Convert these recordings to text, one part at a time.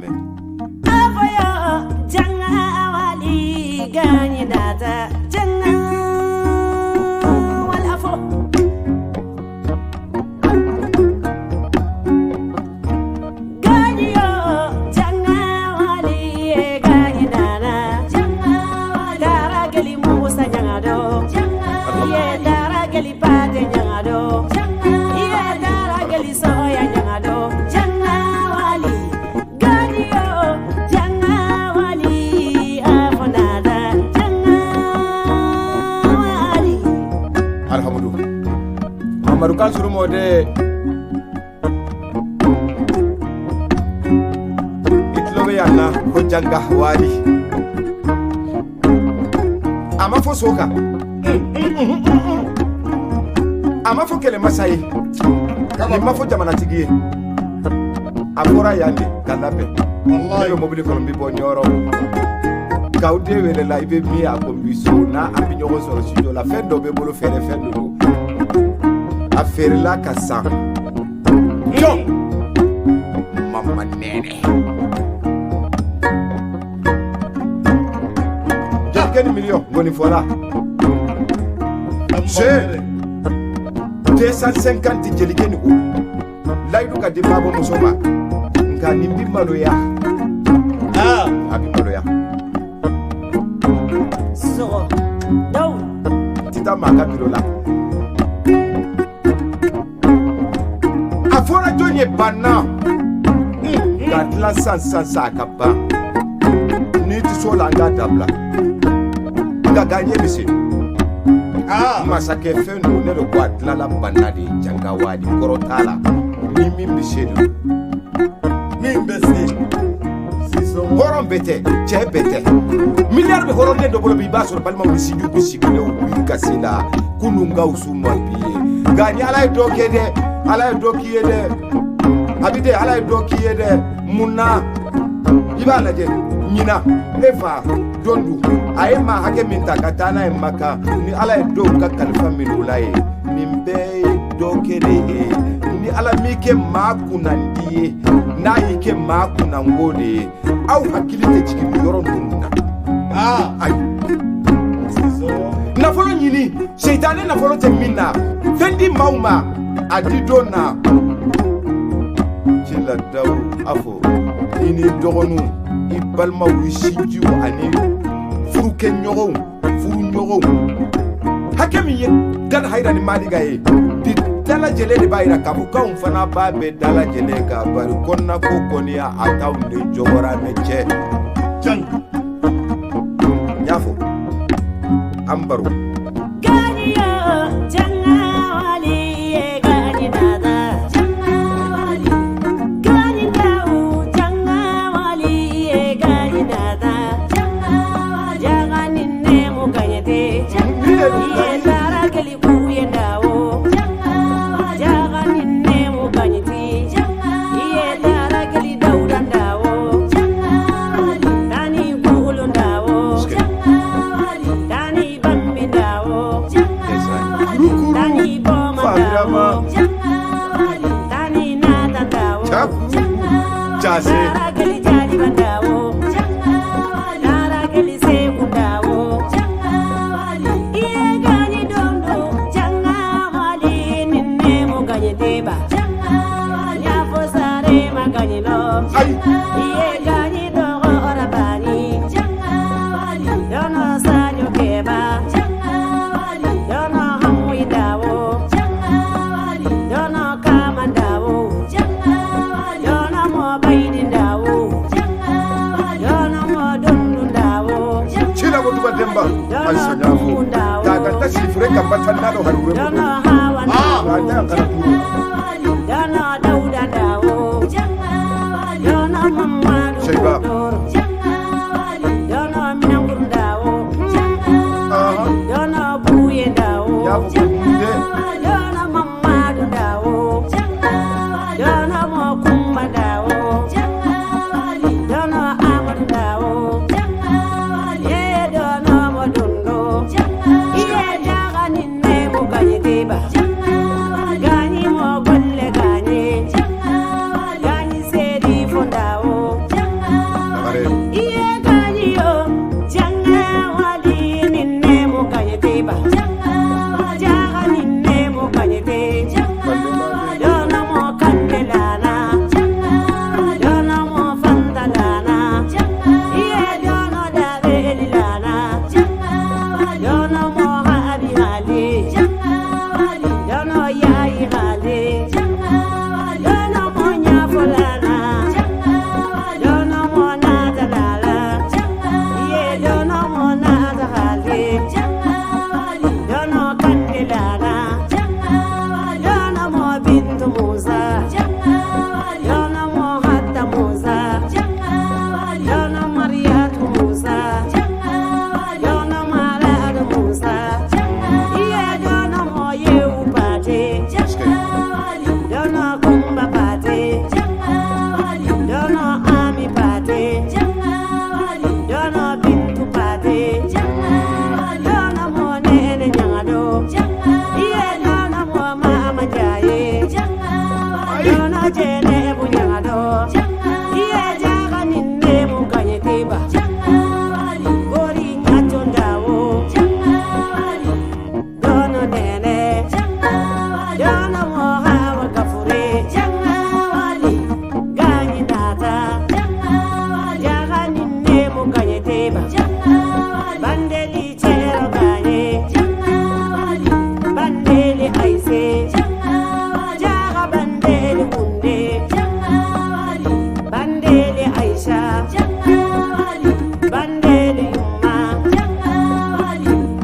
ame Avoyo janga wali gani data janga wal afo gani yo janga wali gani dana janga dara gali musa janga do ye dara gali pate janga do ye dara gali soya janga do janga wali gani yo janga wali afonada janga wali alhamdu Amadou kan suru mode itlobe yana ko janga wali ama fo soka ama fo kele masayi ma fo jamana tigiye afora yande kalabe wallahi mobile ko mbi bo nyoro kawde wele la ibe mi a ko mbi so na ambi nyogo soro studio la fendo be bolo fere fendo affaire la kasa yo mama nene quel million ngoni fola c'est 250 jelikeni ko laydu ka dimba bo musoma nga nimbi maloya abi maloya so no tita maka birola afora jonye bana gatla sansa akaba ni tisola nga dabla nga ganye bisi masake fendo ne do gatla la banadi janga wadi korotala ni mimbi mimbesi siso horon bete che bete milliard be horon do bolo bi baso palma bisi du bisi ko wi kasila kununga usuma biye gani ala do kede abide ala do kede munna ibala je nyina eva dondu ayema hake minta katana emaka ni ala do ka kalfa minulaye mimbe do kede ni ala mike makuna ndiye na yike makuna ngode au hakilite cikin yoron dunna ay na folo nyini shaytané na folo te minna fendi mauma adidona kila daw afo ini dogonu ibalma wisiji ani furuke nyogo hakemi ye dan hayra ni maligaye di dala jele de bayra kabu kan fana babe dala jele ka bari konna ko konia atawnde jogora meche jan yafo ambaru gani yo janga wali gani dada janga wali gani dawo janga wali gani dada janga wali jagani nemo ganyete janga ye dara gali kuye dawo janga wali jagani nemo ganyete janga ye dara gali dawda dawo janga wali dani kulo dawo janga wali dani bambi dawo janga wali dani boma dawo janga wali dani nada dawo janga wali Jase. dara gali jadi bandawo janga wali dara gali seku dawo janga wali iye gani dondo janga wali ninne mo ganye deba janga wali afo sare maganye no iye gani dogo orabani janga wali dono sanyo keba janga wali dono hamwi dawo janga wali dono kama dawo janga wali dono mo baydi dawo janga wali dono mo dundu dawo chila go tuba demba asanyafo daga tasifure kabatana do harure dono hawa anya kana kuru dono dauda dawo janga wali dono mamadu Sheba. janga wali dono minanguru dawo janga wali dono buye dawo Yabo janga kunde. wali dono mamadu dawo janga wali dono mokumba dawo janga wali dono amadu dawo janga wali ye dono modundo janga iye jaga ninne mo ganye deba janga wali gani mo dono kumba pate dono ami pate dono bintu pate dono monene nyangado iye dono mo mama jaye dono jene bu nyangado iye jaga ninne mu kanye tiba gori nyacho ndawo dono nene dono mo hawa kafure ganyi data jaga ninne mu kanye tiba bandeli chero ganye bandeli aise jaga bandeli hunde bandeli aisha bandeli umma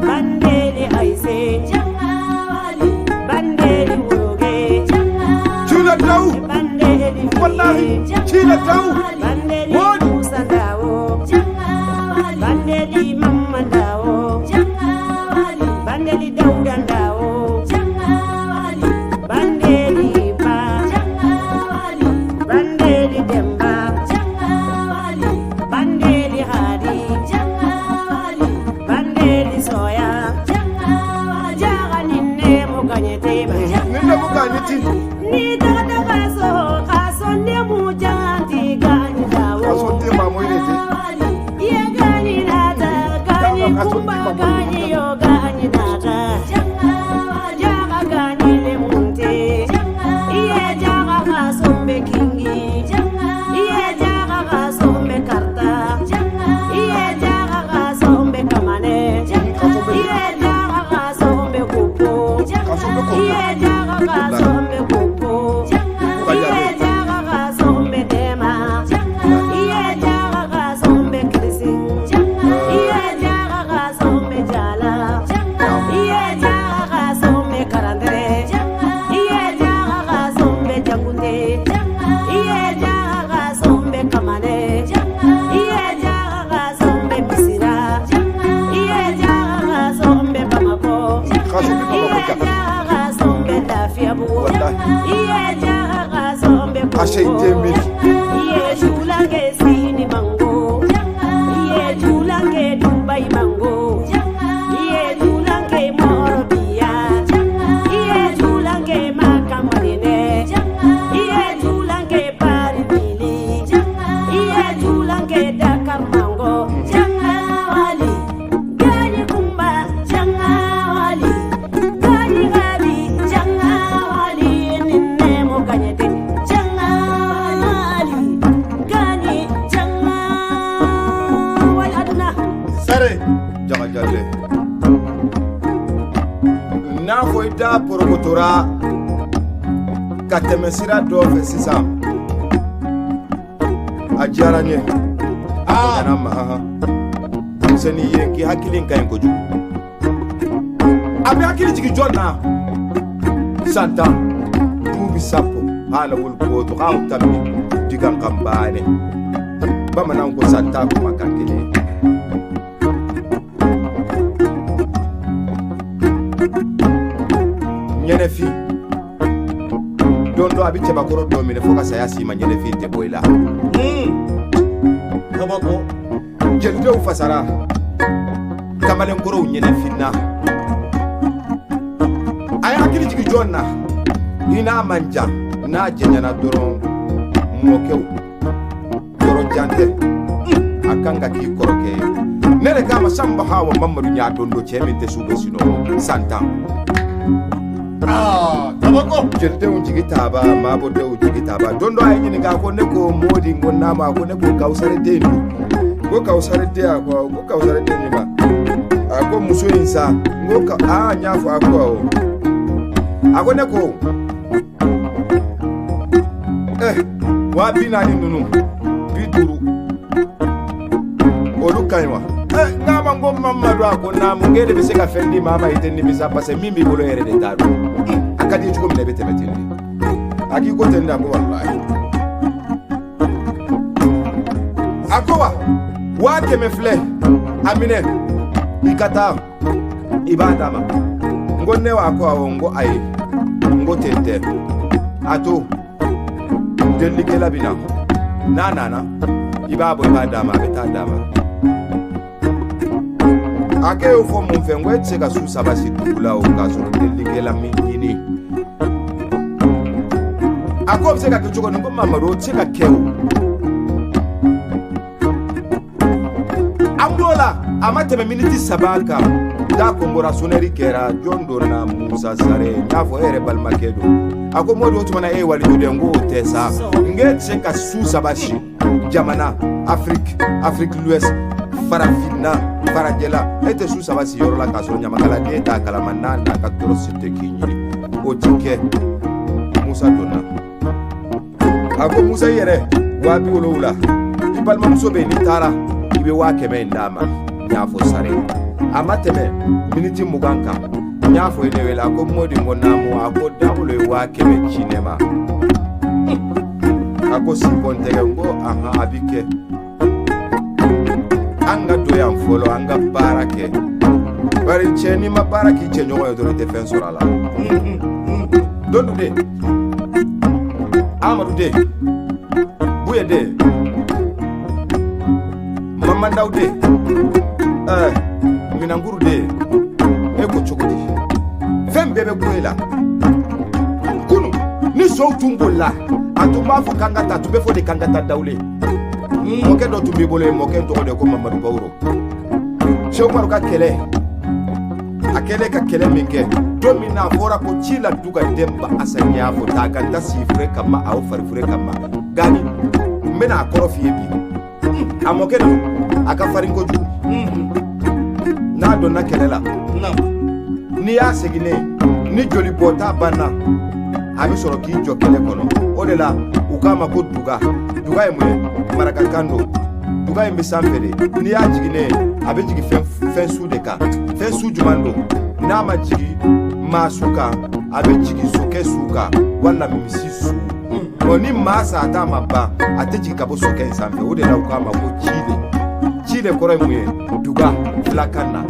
bandeli aise bandeli woge Chila Dau, bandeli wallahi, Chila Dau. bandeli What? musa ndawo bandeli mamma ndawo bandeli dauda ndawo bandeli ba bandeli demba bandeli hadi bandeli soya jaga ninne mo ganyeteba Ninde mukaniti. ni daga kaso ne mu janti ganyi dawo Kasonte mamo irete. ye ganyi nata ganyi kumba ganyi yo ganyi nata jaga ganyi le munte ye jaga kaso mbe kingi ye jaga kaso mbe karta ye jaga kaso mbe kamane ye jaga kaso mbe kupo ye jaga kaso mbe kupo ye jaga kaso mbe dema ye jaga kaso mbe krising ye jaga kaso mbe jala ye jaga kaso mbe karandere ye jaga kaso mbe jangunde ye jaga kaso mbe kamane ye jaga kaso mbe misira ye jaga kaso mbe bamako Kasonte ye mamo kaka. jaga kaso mbe lafiabu Wallahi. ye jaga kaso mbe Ashe Jemil. ye julange sini mango ye julange dubai mango ye julange morobia ye julange makamarine ye julange parimili ye julange dakar mango jangawali gani kumba jangawali gani gabi jangawali ninne mo ganyete jangawali gani jangawali aduna Sare. Jaga jalle. N'a fɔ i da porokotora ka tɛmɛ sira dɔ fɛ sisan a diyara n ye a ɲana ma denmisɛnnin ye k'i hakili ka ɲi kojugu a bɛ hakili jigin jɔn na san tan duubi sapo hala wuli kooto k'aw tabi digan kan baane bamanan ko san tan kuma kan kelen ɲɛnɛfin don dɔ a bɛ cɛbakɔrɔ dɔ minɛ fo ka saya s'i ma ɲɛnɛfin tɛ bɔ i la kabako jelidenw fasara kamalenkɔrɔw ɲɛnɛfin na a ye hakili jigin jɔn na i n'a man jan n'a jɛɲana dɔrɔn mɔkɛw yɔrɔ jan tɛ a kan ka k'i kɔrɔkɛ ye ne de k'a ma sanba hawa mamadu ɲ'a don do cɛ min tɛ su bɛ sinɔgɔ san tan Kabako. jelidenw jigi taaba maabɔdenw jigi taaba don dɔ a ye ɲininka ko ne ko modi n ko n'a ma ko ne ko kawusare den do ko kawusare den a ko kawusare den min ma a ko muso in sa n ko n y'a fɔ a ko awɔ a ko ne ko 40,000 ninnu 50 olu ka ɲi wa n'a ma ko mamadu a ko n'a mun k'e de bɛ se ka fɛn di maa ma i tɛ nimisa parce que min b'i bolo yɛrɛ de t'a dɔn a ka di i cogo min na i bɛ tɛmɛ ten de a k'i ko ten de a ko walayi a ko wa 100 filɛ a minɛ i ka taa i b'a d'a ma n ko ne wa ko awɔ n ko ayi n ko ten tɛ ato delli ke labina na nana iba bo iba dama beta dama ake yo fo mun fe ngwe tseka su sabasi dula o ka so delli ke la mingini ako tseka ke choko ngo mama ro tseka kewo amdola amateme miniti sabaka da kombora soneri kera jondo na Musa Sare nyafo ere balmakedo ako modi otumana wali judengo tesa ngetse ka su sabashi jamana Afrique l'Ouest farafina farajela ete su sabasi yorola ka so nyamakala deta kala manana ka torosite kinyiri otike Musa donna ako Musa yere wapi wolowula ibalma muso be ni tara ibe wa kebe ndama nyafo Sare amateme miniti muganka nyafo elewela ko modi ngonamu ako dabulo wa kebe cinema ako sipontege ngo aha abike anga doya mfolo anga barake bari cheni ma baraki chenyo yo do defense ala dondu de amadu de buye de mama ndaude minanguru de eko chokodi fembebe kwela kunu ni so tumbola atuma fo kangata tumbe fo de kangata daule moke do tumbe bole moke to de ko Mamadou Bawro Cheikh Oumar ka kele akele ka kele minke domina fora ko chila duga demba asanya fo takanta sifre kama au farfure kama gani mena akorofi ebi amoke do aka faringo ju na donna kelela ni ya segine ni joli bota bana abi soro ki jo kele kono o de la ukama ko duga e mwe maraka kando duga e misamfele ni ya jigine abi jigi fen su de ka fen su jumando na ma jigi masuka abi jigi soke suka wala misi su oni masa ata maba ate jigi kabo soke nsamfe o de la ukama ko chile kore mwe duga flakana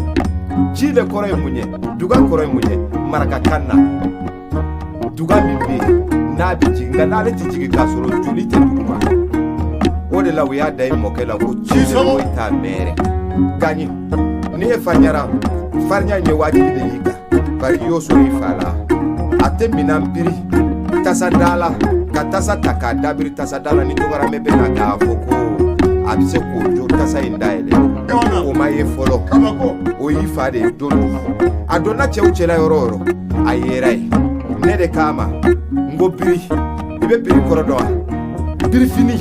chile kore mwe duga kore mwe maraka kana duga mimbe na bijinga na leti jigi kasoro julite duma ode la wiya dai mokela ko chile mo ita mere gani ni fanyara farnya nye wajibi de yika bari yo so ifala atembina mpiri tasadala katasa takadabiri tasadala ni tugara mebe na gafoko abise ko tasa indaile o maye folo o yifade donu adona cheuchela yororo ayerai nede kama ngobiri ibe biri korodoa biri fini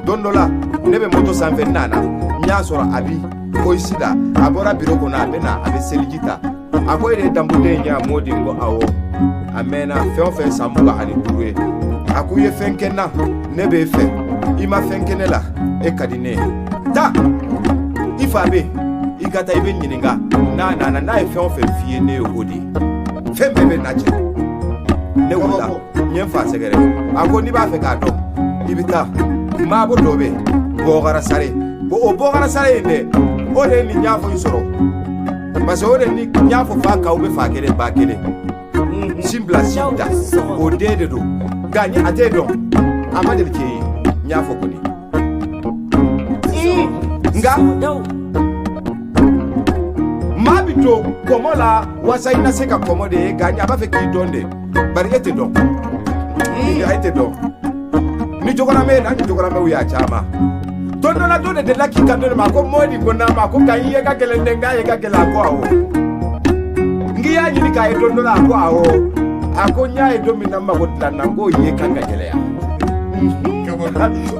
dondola nebe moto sanfe nana nyasoro abi ko isida abora biro kona bena abe selijita akoyede dambude nya modi ngo awo amena fe samuga ali duwe akuye fenkena nebe fe ima fenkenela ekadine ta ifabe igata ibe nyininga na fe fie ne odi fembebe nache ne wala nyemfa segere ako ni ba fe ka do ibita mabo dobe bogara sare bogara sare de ode ni nyafo isoro parce ode ni nyafo fa ka ube fa kele ba kele simbla sita ode de do gani ate do amade ke nyafo kuni nga mabito komola wasaina seka komode gani abafe ki donde bari ete do ete do ni jogora me uya chama tondo la dode de la kikando ma ko modi gona ma ko kayiye ka kele ndenga ye ka kele ko awo ngiya nyini ka e tondo la ko awo akonya e domina ma ko tlanna ngo ye kanga kele ya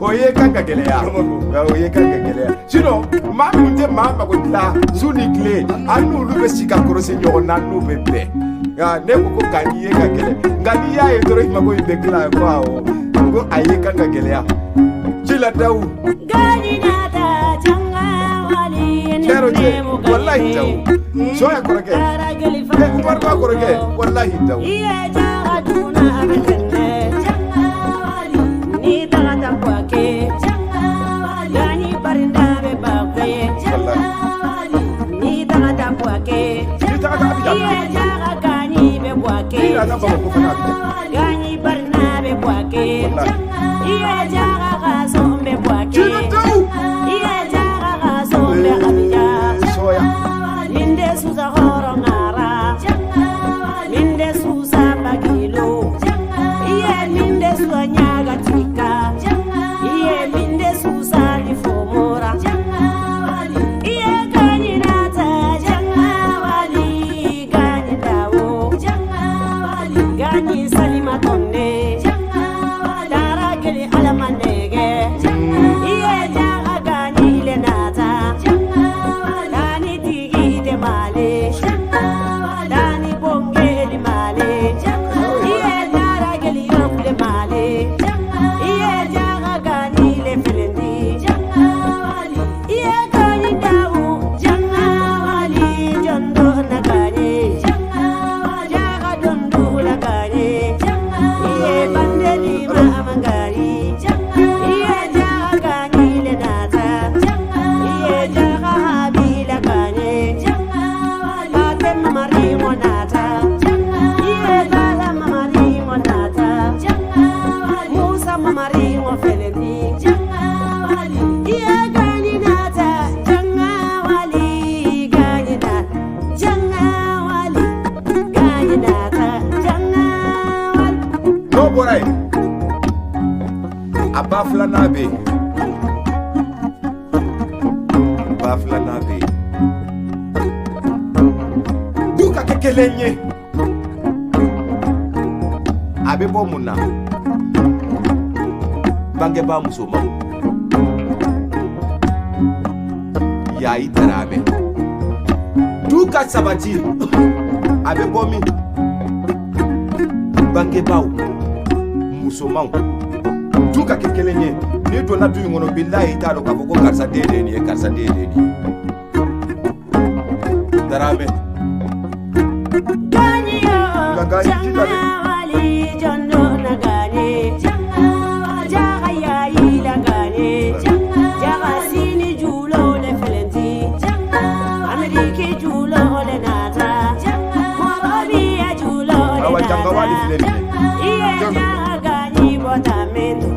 o ye kanga kele ya o ye kanga kele ya sino ma munte ma ko tla suni kle anu lu be sika korose nyo na nu bebe ya ne ko kayiye ka kele ngani ya e doro ma ko be kla ko awo ngo aye kanga kele ya chila daw gani nada changa wali ne wallahi daw so ya korake ke umar ba korake wallahi daw iye jaga duna abetene changa wali ni daga kwake changa wali gani barinda be bakwe changa wali ni daga kwake iye jaga gani be kwake na ta ba ko fana bi gani barna be bwake iya jaga ga sombe bwake iya jaga ga sombe abija soya minde suza horo ngara minde suza bagilo iya minde suza nyaga tika iya minde suza ni fomora iya gani nata jangawali gani dawo gani salima tonde dara geli alamandege iya jaga gani lenata dani tigite male dani bongeli male iya dara geli yofle male iya jaga gani le felendi iya gani dawu jangawali jondo na gani jaga dondu la gani iya bandeli ma amangari iya jaga gani le nata iya jaga habila gani Fatem mari monata iya bala mari monata Musa mari mo felendi iya gani nata jangawali gani nata jangawali gani nata jangawali no boray abafla nabe duka kekelenye abe bo munna bange ba musoma yayi tarame duka sabati abe bo mi bange baw musoma duka kekelenye ni donna du ngono billahi ta do ka foko karsa dede ni tarame gani yo Gani jidale. jangawali jondo na gani jaga yayi la gani jaga sini julo le felenti ameriki julo le nata morobi ya julo le awa jangawali nata fileni iye jaga gani bota mendo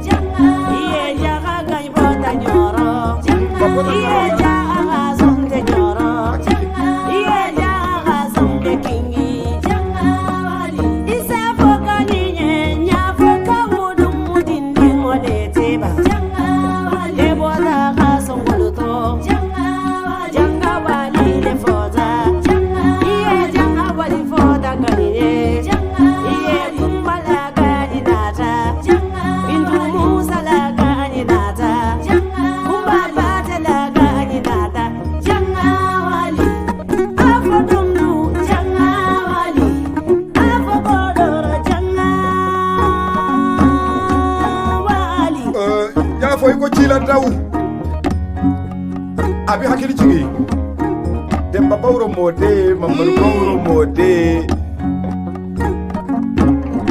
iye jaga gani bota nyoro iye jaga zonte nyoro iye jaga zonte kingi isa foka ninye nya foka wudu mudindi ngode teba le bota ka songoluto jangawali le foza iye jangawali foza kanine iye kumbala gani nata bintu musa la gani nata kumba bate la gani nata jangawali afodumdu jangawali afokodoro jangawali ya fo ko cila daw abi hakili jigi demba bawro mode mamman bawro mode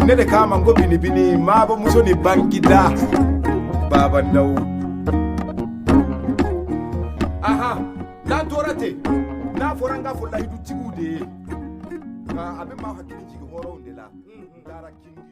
nede kama ngo bini mabo muso ni bangida baba daw aha na torate na foranga fo la hidu tigude abi ma hakili jigi horo ndela dara kingi